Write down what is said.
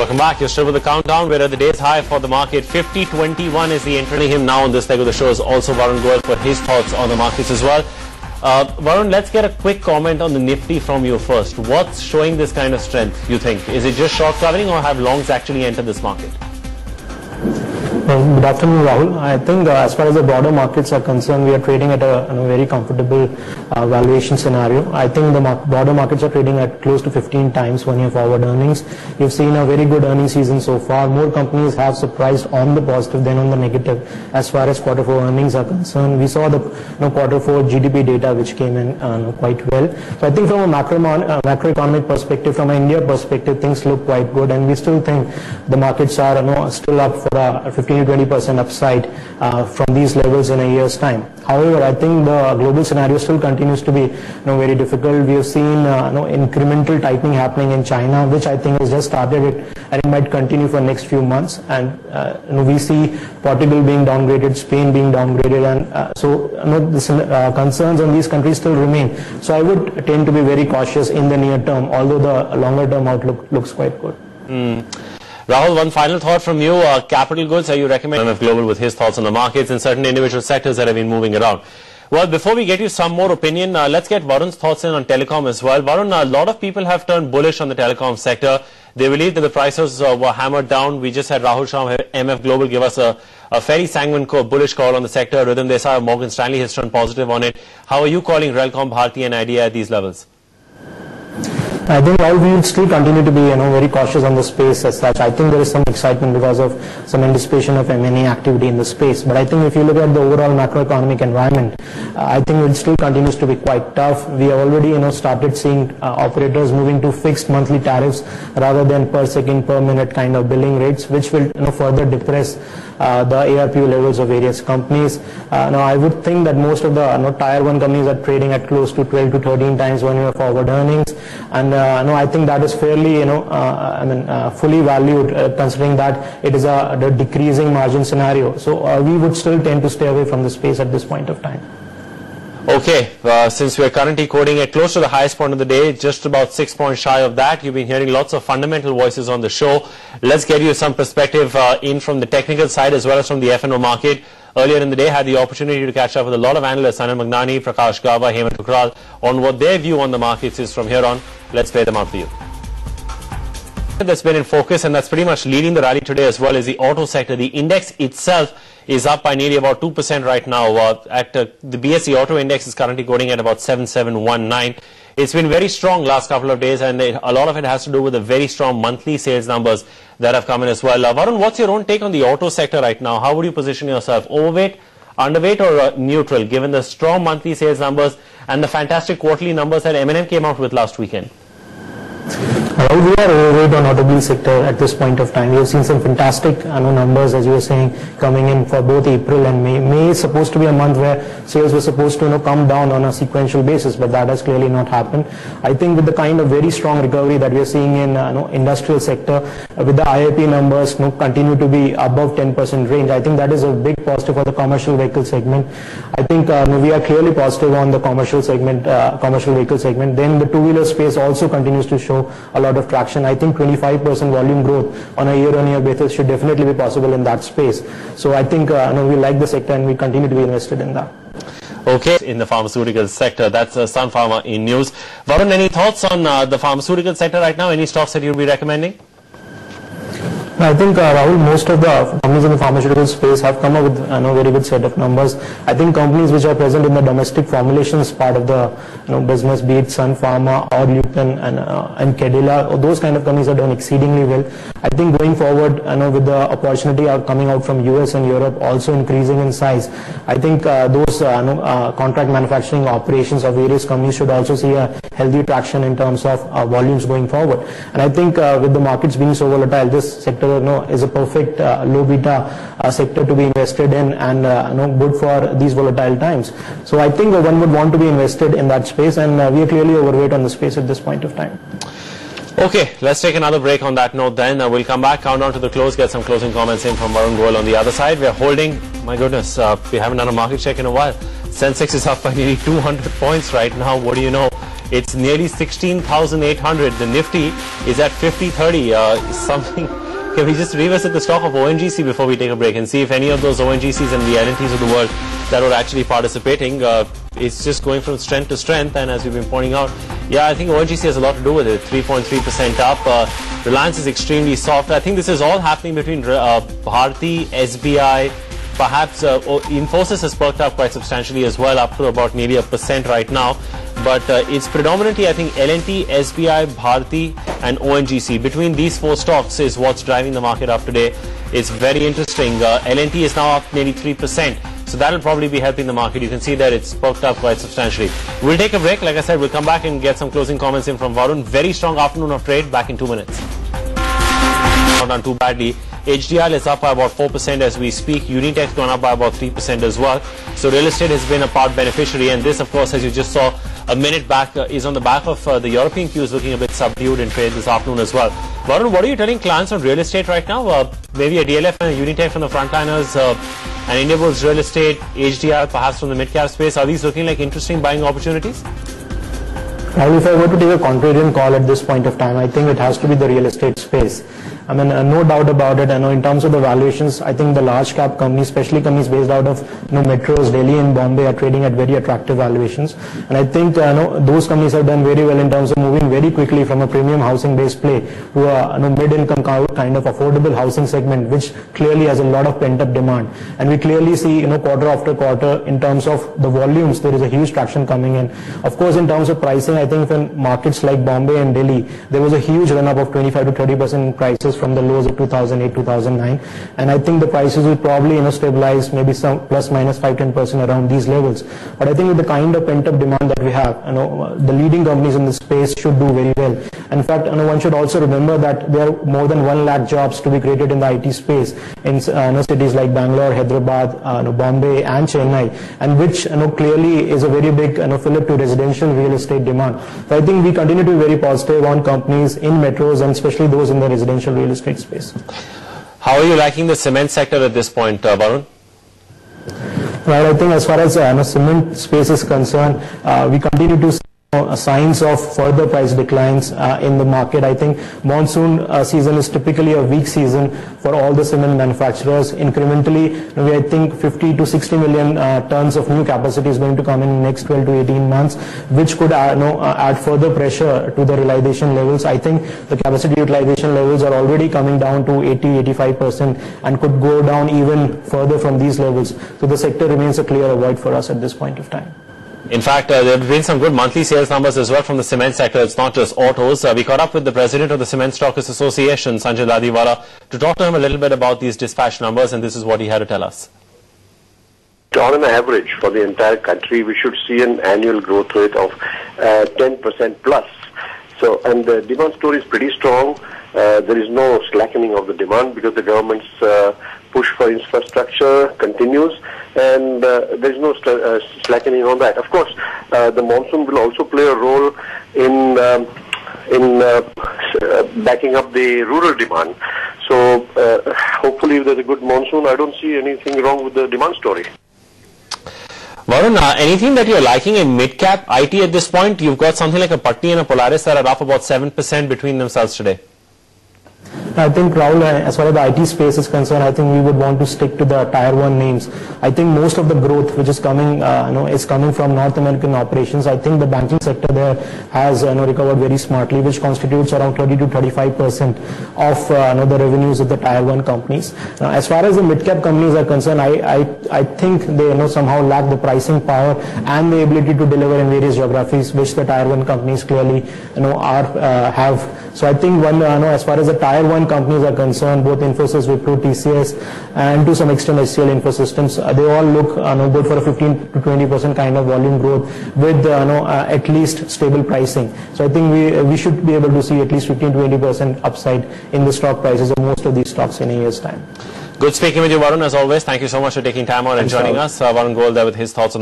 Welcome back. You're still with the countdown. We're at the day's high for the market. 50.21 is the entry. Him now on this leg of the show is also Varun Goel for his thoughts on the markets as well. Varun, let's get a quick comment on the Nifty from you first. What's showing this kind of strength, you think? Is it just short covering or have longs actually entered this market? Good afternoon, Rahul. I think as far as the broader markets are concerned, we are trading at a very comfortable valuation scenario. I think the broader markets are trading at close to 15 times 1 year forward earnings. We've seen a very good earnings season so far. More companies have surprised on the positive than on the negative as far as quarter 4 earnings are concerned. We saw the quarter 4 GDP data which came in quite well. So I think from a macroeconomic perspective, from an India perspective, things look quite good, and we still think the markets are still up for a 15-20% upside from these levels in a year's time. However, I think the global scenario still continues to be very difficult. We have seen incremental tightening happening in China, which I think has just started and it might continue for next few months. And we see Portugal being downgraded, Spain being downgraded, and so the concerns on these countries still remain. So I would tend to be very cautious in the near term, although the longer term outlook looks quite good. Rahul, one final thought from you. Capital goods, are you recommending MF Global with his thoughts on the markets and certain individual sectors that have been moving around? Well, before we get you some more opinion, let's get Varun's thoughts in on telecom as well. Varun, a lot of people have turned bullish on the telecom sector. They believe that the prices were hammered down. We just had Rahul Shah, MF Global, give us a fairly sanguine bullish call on the sector. Rhythm Desai, Morgan Stanley has turned positive on it. How are you calling Relcom, Bharti and Idea at these levels? I think we will still continue to be very cautious on the space as such. I think there is some excitement because of some anticipation of M&A activity in the space. But I think if you look at the overall macroeconomic environment, I think it still continues to be quite tough. We have already started seeing operators moving to fixed monthly tariffs rather than per second, per minute kind of billing rates, which will further depress the ARPU levels of various companies. Now I would think that most of the tier 1 companies are trading at close to 12 to 13 times 1 year forward earnings, and I think that is fairly fully valued considering that it is a decreasing margin scenario. So we would still tend to stay away from the space at this point of time. Okay, since we are currently quoting at close to the highest point of the day, just about 6 points shy of that, you've been hearing lots of fundamental voices on the show. Let's get you some perspective in from the technical side as well as from the F&O market. Earlier in the day, had the opportunity to catch up with a lot of analysts, Anand Magnani, Prakash Gava, Hemant Tukral, on what their view on the markets is from here on. Let's play them out for you. That's been in focus, and that's pretty much leading the rally today as well as the auto sector. The index itself is up by nearly about 2% right now. The BSE Auto Index is currently going at about 7719. It's been very strong last couple of days, and a lot of it has to do with the very strong monthly sales numbers that have come in as well. Varun, what's your own take on the auto sector right now? How would you position yourself? Overweight, underweight, or neutral, given the strong monthly sales numbers and the fantastic quarterly numbers that M&M came out with last weekend? We are overweight on automobile sector at this point of time. We have seen some fantastic numbers, as you were saying, coming in for both April and May. May is supposed to be a month where sales were supposed to come down on a sequential basis, but that has clearly not happened. I think with the kind of very strong recovery that we are seeing in industrial sector, with the IIP numbers continue to be above 10% range, I think that is a big positive for the commercial vehicle segment. I think we are clearly positive on the commercial segment, commercial vehicle segment. Then the two-wheeler space also continues to show a lot of traction. I think 25% volume growth on a year-on-year basis should definitely be possible in that space. So I think we like the sector and we continue to be invested in that. Okay, in the pharmaceutical sector, that's Sun Pharma in news. Varun, any thoughts on the pharmaceutical sector right now? Any stocks that you'll be recommending? I think, Rahul, most of the companies in the pharmaceutical space have come up with a very good set of numbers. I think companies which are present in the domestic formulations part of the business, be it Sun Pharma or Lupin and Cadila, those kind of companies are doing exceedingly well. I think going forward, with the opportunity coming out from US and Europe also increasing in size, I think those contract manufacturing operations of various companies should also see a healthy traction in terms of volumes going forward. And I think with the markets being so volatile, this sector is a perfect low beta sector to be invested in, and good for these volatile times. So I think one would want to be invested in that space, and we are clearly overweight on the space at this point of time. Okay, let's take another break on that note then. We'll come back, count down to the close, get some closing comments in from Varun Goel on the other side. We're holding, my goodness, we haven't done a market check in a while. Sensex is up by nearly 200 points right now. What do you know? It's nearly 16,800. The Nifty is at 5030. Something. Can we just revisit the stock of ONGC before we take a break and see if any of those ONGCs and the L&Ts of the world that were actually participating, it's just going from strength to strength. And as we've been pointing out, yeah, I think ONGC has a lot to do with it. 3.3% up. Reliance is extremely soft. I think this is all happening between Bharti, SBI, perhaps Infosys has perked up quite substantially as well, up to about nearly 1% right now. But it's predominantly, I think, L&T, SBI, Bharti and ONGC. Between these four stocks is what's driving the market up today. It's very interesting. L&T is now up nearly 3%. So that'll probably be helping the market. You can see that it's perked up quite substantially. We'll take a break. Like I said, we'll come back and get some closing comments in from Varun. Very strong afternoon of trade. Back in 2 minutes. Not done too badly. HDL is up by about 4% as we speak. Unitech's gone up by about 3% as well. So real estate has been a part beneficiary, and this, of course, as you just saw a minute back, is on the back of the European cues looking a bit subdued in trade this afternoon as well. Varun, what are you telling clients on real estate right now? Maybe a DLF and a Unitech from the frontliners, and Indiabulls real estate, HDL perhaps from the mid-cap space. Are these looking like interesting buying opportunities? Well, if I were to take a contrarian call at this point of time, I think it has to be the real estate space. I mean, no doubt about it. I know in terms of the valuations, I think the large cap companies, especially companies based out of metros, Delhi and Bombay, are trading at very attractive valuations. And I think those companies have done very well in terms of moving very quickly from a premium housing based play to a mid-income kind of affordable housing segment, which clearly has a lot of pent up demand. And we clearly see quarter after quarter in terms of the volumes, there is a huge traction coming in. Of course, in terms of pricing, I think in markets like Bombay and Delhi, there was a huge run up of 25 to 30% in prices from the lows of 2008, 2009, and I think the prices will probably stabilize maybe some plus minus 5-10% around these levels. But I think with the kind of pent-up demand that we have, the leading companies in the space should do very well. In fact, one should also remember that there are more than 1 lakh jobs to be created in the IT space in cities like Bangalore, Hyderabad, Bombay and Chennai, and which clearly is a very big fillip to residential real estate demand. So I think we continue to be very positive on companies in metros and especially those in the residential real estate space. How are you liking the cement sector at this point, Varun? Well, I think as far as cement space is concerned, we continue to see signs of further price declines in the market. I think monsoon season is typically a weak season for all the cement manufacturers. Incrementally, I think 50 to 60 million tons of new capacity is going to come in the next 12 to 18 months, which could add further pressure to the realization levels. I think the capacity utilization levels are already coming down to 80-85% and could go down even further from these levels. So the sector remains a clear avoid for us at this point of time. In fact, there have been some good monthly sales numbers as well from the cement sector. It's not just autos. We caught up with the president of the Cement Stockers Association, Sanjay Ladiwala, to talk to him a little bit about these dispatch numbers, and this is what he had to tell us. On an average for the entire country, we should see an annual growth rate of 10% plus. So, and the demand story is pretty strong. There is no slackening of the demand because the government's push for infrastructure continues, and there is no slackening on that. Of course, the monsoon will also play a role in backing up the rural demand. So hopefully, if there's a good monsoon, I don't see anything wrong with the demand story. Varun, anything that you're liking in mid-cap IT at this point? You've got something like a Patni and a Polaris that are up about 7% between themselves today. I think, Rahul, as far as the IT space is concerned, I think we would want to stick to the Tier 1 names. I think most of the growth which is coming, is coming from North American operations. I think the banking sector there has recovered very smartly, which constitutes around 30 to 35% of the revenues of the Tier 1 companies. Now, as far as the mid-cap companies are concerned, I think they somehow lack the pricing power and the ability to deliver in various geographies, which the Tier 1 companies clearly have. So I think as far as the Tier 1 companies are concerned, both Infosys, Wipro, TCS, and to some extent HCL Infosystems, they all look good for a 15 to 20% kind of volume growth with at least stable pricing. So I think we should be able to see at least 15 to 20% upside in the stock prices of most of these stocks in a year's time. Good speaking with you, Varun, as always. Thank you so much for taking time out and joining us. Varun Goel there with his thoughts on